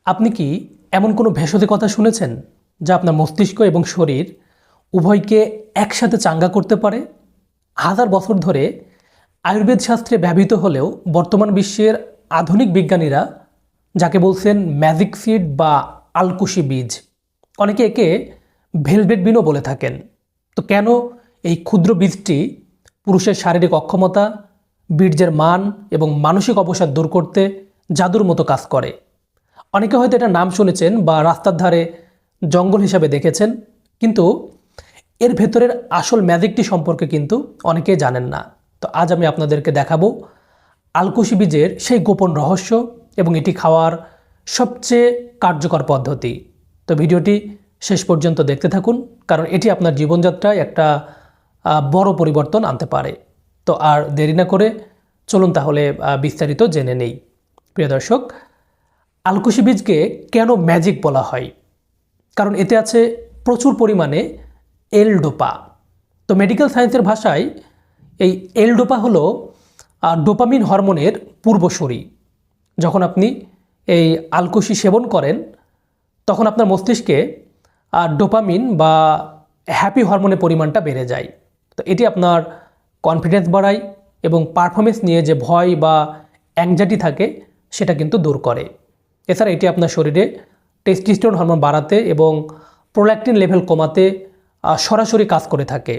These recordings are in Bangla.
আপনি কি এমন কোনো ভেষজের কথা শুনেছেন যা আপনার মস্তিষ্ক এবং শরীর উভয়কে একসাথে চাঙ্গা করতে পারে? হাজার বছর ধরে আয়ুর্বেদ শাস্ত্রে ব্যবহৃত হলেও বর্তমান বিশ্বের আধুনিক বিজ্ঞানীরা যাকে বলছেন ম্যাজিক সিড বা আলকুশি বীজ, অনেকে একে ভেলভেট বিনও বলে থাকেন। তো কেন এই ক্ষুদ্র বীজটি পুরুষের শারীরিক অক্ষমতা, বীর্যের মান এবং মানসিক অবসাদ দূর করতে জাদুর মতো কাজ করে? অনেকে হয়তো এটা নাম শুনেছেন বা রাস্তার ধারে জঙ্গল হিসাবে দেখেছেন, কিন্তু এর ভেতরের আসল ম্যাজিকটি সম্পর্কে কিন্তু অনেকেই জানেন না। তো আজ আমি আপনাদেরকে দেখাবো আলকুশি বীজের সেই গোপন রহস্য এবং এটি খাওয়ার সবচেয়ে কার্যকর পদ্ধতি। তো ভিডিওটি শেষ পর্যন্ত দেখতে থাকুন, কারণ এটি আপনার জীবনযাত্রায় একটা বড় পরিবর্তন আনতে পারে। তো আর দেরি না করে চলুন তাহলে বিস্তারিত জেনে নেই। প্রিয় দর্শক, আলকুশি বীজকে কেন ম্যাজিক বলা হয়? কারণ এতে আছে প্রচুর পরিমাণে এল ডোপা। তো মেডিকেল সায়েন্সের ভাষায় এই এল ডোপা হলো ডোপামিন হরমোনের পূর্বসূরি। যখন আপনি এই আলকুশি সেবন করেন তখন আপনার মস্তিষ্কে ডোপামিন বা হ্যাপি হরমোনের পরিমাণটা বেড়ে যায়। তো এটি আপনার কনফিডেন্স বাড়ায় এবং পারফরমেন্স নিয়ে যে ভয় বা অ্যাংজাইটি থাকে সেটা কিন্তু দূর করে। এছাড়া এটি আপনার শরীরে টেস্টোস্টেরন হরমোন বাড়াতে এবং প্রোল্যাক্টিন লেভেল কমাতে সরাসরি কাজ করে থাকে।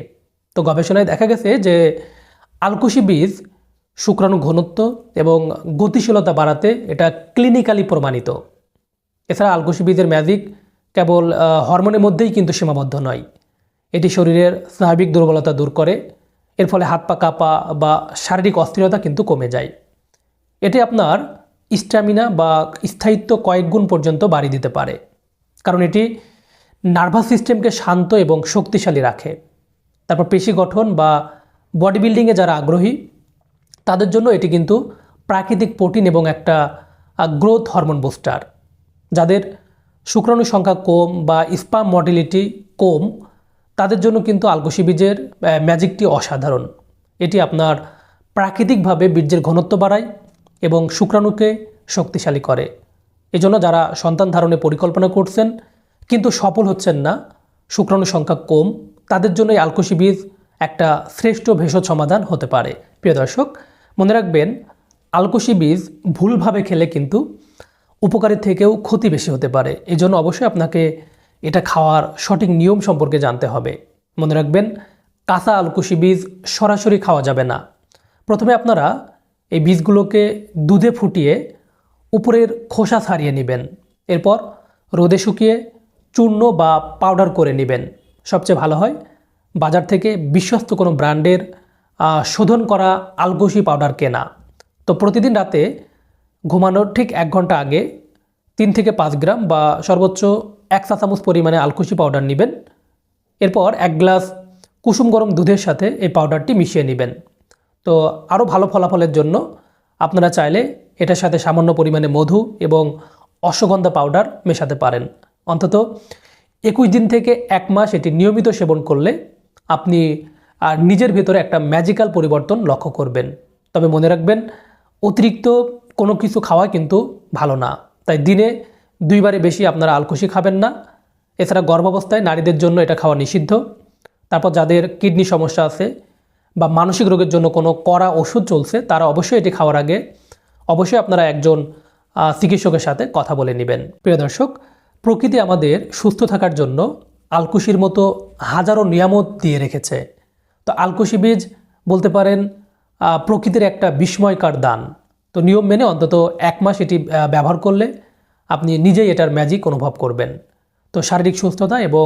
তো গবেষণায় দেখা গেছে যে আলকুশি বীজ শুক্রাণু ঘনত্ব এবং গতিশীলতা বাড়াতে এটা ক্লিনিক্যালি প্রমাণিত। এছাড়া আলকুশি বীজের ম্যাজিক কেবল হরমোনের মধ্যেই কিন্তু সীমাবদ্ধ নয়, এটি শরীরের স্নায়বিক দুর্বলতা দূর করে। এর ফলে হাত পা কাঁপা বা শারীরিক অস্থিরতা কিন্তু কমে যায়। এটি আপনার স্ট্যামিনা বা স্থায়িত্ব কয়েক গুণ পর্যন্ত বাড়িয়ে দিতে পারে, কারণ এটি নার্ভাস সিস্টেমকে শান্ত এবং শক্তিশালী রাখে। তারপর পেশি গঠন বা বডি বিল্ডিংয়ে যারা আগ্রহী তাদের জন্য এটি কিন্তু প্রাকৃতিক প্রোটিন এবং একটা গ্রোথ হরমোন বুস্টার। যাদের শুক্রাণু সংখ্যা কম বা স্পাম মর্টিলিটি কম তাদের জন্য কিন্তু আলকুশি বীজের ম্যাজিকটি অসাধারণ। এটি আপনার প্রাকৃতিকভাবে বীর্যের ঘনত্ব বাড়ায় এবং শুক্রাণুকে শক্তিশালী করে। এজন্য যারা সন্তান ধারণের পরিকল্পনা করছেন কিন্তু সফল হচ্ছেন না, শুক্রাণু সংখ্যা কম, তাদের জন্য এই আলকুশি বীজ একটা শ্রেষ্ঠ ভেষজ সমাধান হতে পারে। প্রিয় দর্শক, মনে রাখবেন আলকুশি বীজ ভুলভাবে খেলে কিন্তু উপকারের থেকেও ক্ষতি বেশি হতে পারে। এই জন্য অবশ্যই আপনাকে এটা খাওয়ার সঠিক নিয়ম সম্পর্কে জানতে হবে। মনে রাখবেন কাঁচা আলকুশি বীজ সরাসরি খাওয়া যাবে না। প্রথমে আপনারা এই বীজগুলোকে দুধে ফুটিয়ে উপরের খোসা ছাড়িয়ে নেবেন। এরপর রোদে শুকিয়ে চূর্ণ বা পাউডার করে নেবেন। সবচেয়ে ভালো হয় বাজার থেকে বিশ্বস্ত কোনো ব্র্যান্ডের শোধন করা আলকুশি পাউডার কেনা। তো প্রতিদিন রাতে ঘুমানোর ঠিক 1 ঘন্টা আগে 3 থেকে 5 গ্রাম বা সর্বোচ্চ 1 চা চামচ পরিমাণে আলকুশি পাউডার নেবেন। এরপর 1 গ্লাস কুসুম গরম দুধের সাথে এই পাউডারটি মিশিয়ে নেবেন। তো আরও ভালো ফলাফলের জন্য আপনারা চাইলে এটার সাথে সামান্য পরিমাণে মধু এবং অশ্বগন্ধা পাউডার মেশাতে পারেন। অন্তত 21 দিন থেকে 1 মাস এটি নিয়মিত সেবন করলে আপনি নিজের ভেতরে একটা ম্যাজিক্যাল পরিবর্তন লক্ষ্য করবেন। তবে মনে রাখবেন অতিরিক্ত কোনো কিছু খাওয়া কিন্তু ভালো না, তাই দিনে 2 বারে বেশি আপনারা আলকুশি খাবেন না। এছাড়া গর্ভাবস্থায় নারীদের জন্য এটা খাওয়া নিষিদ্ধ। তারপর যাদের কিডনি সমস্যা আছে বা মানসিক রোগের জন্য কোনো কড়া ওষুধ চলছে তারা অবশ্যই এটি খাওয়ার আগে অবশ্যই আপনারা একজন চিকিৎসকের সাথে কথা বলে নেবেন। প্রিয় দর্শক, প্রকৃতি আমাদের সুস্থ থাকার জন্য আলকুশির মতো হাজারো নিয়ামত দিয়ে রেখেছে। তো আলকুশি বীজ বলতে পারেন প্রকৃতির একটা বিস্ময়কর দান। তো নিয়ম মেনে অন্তত 1 মাস এটি ব্যবহার করলে আপনি নিজেই এটার ম্যাজিক অনুভব করবেন। তো শারীরিক সুস্থতা এবং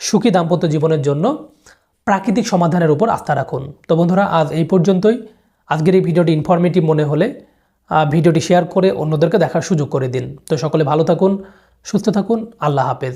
সুখী দাম্পত্য জীবনের জন্য প্রাকৃতিক সমাধানের উপর আস্থা রাখুন। তো বন্ধুরা, আজ এই পর্যন্তই। আজকের এই ভিডিওটি ইনফরমেটিভ মনে হলে ভিডিওটি শেয়ার করে অন্যদেরকে দেখার সুযোগ করে দিন। তো সকলে ভালো থাকুন, সুস্থ থাকুন। আল্লাহ হাফেজ।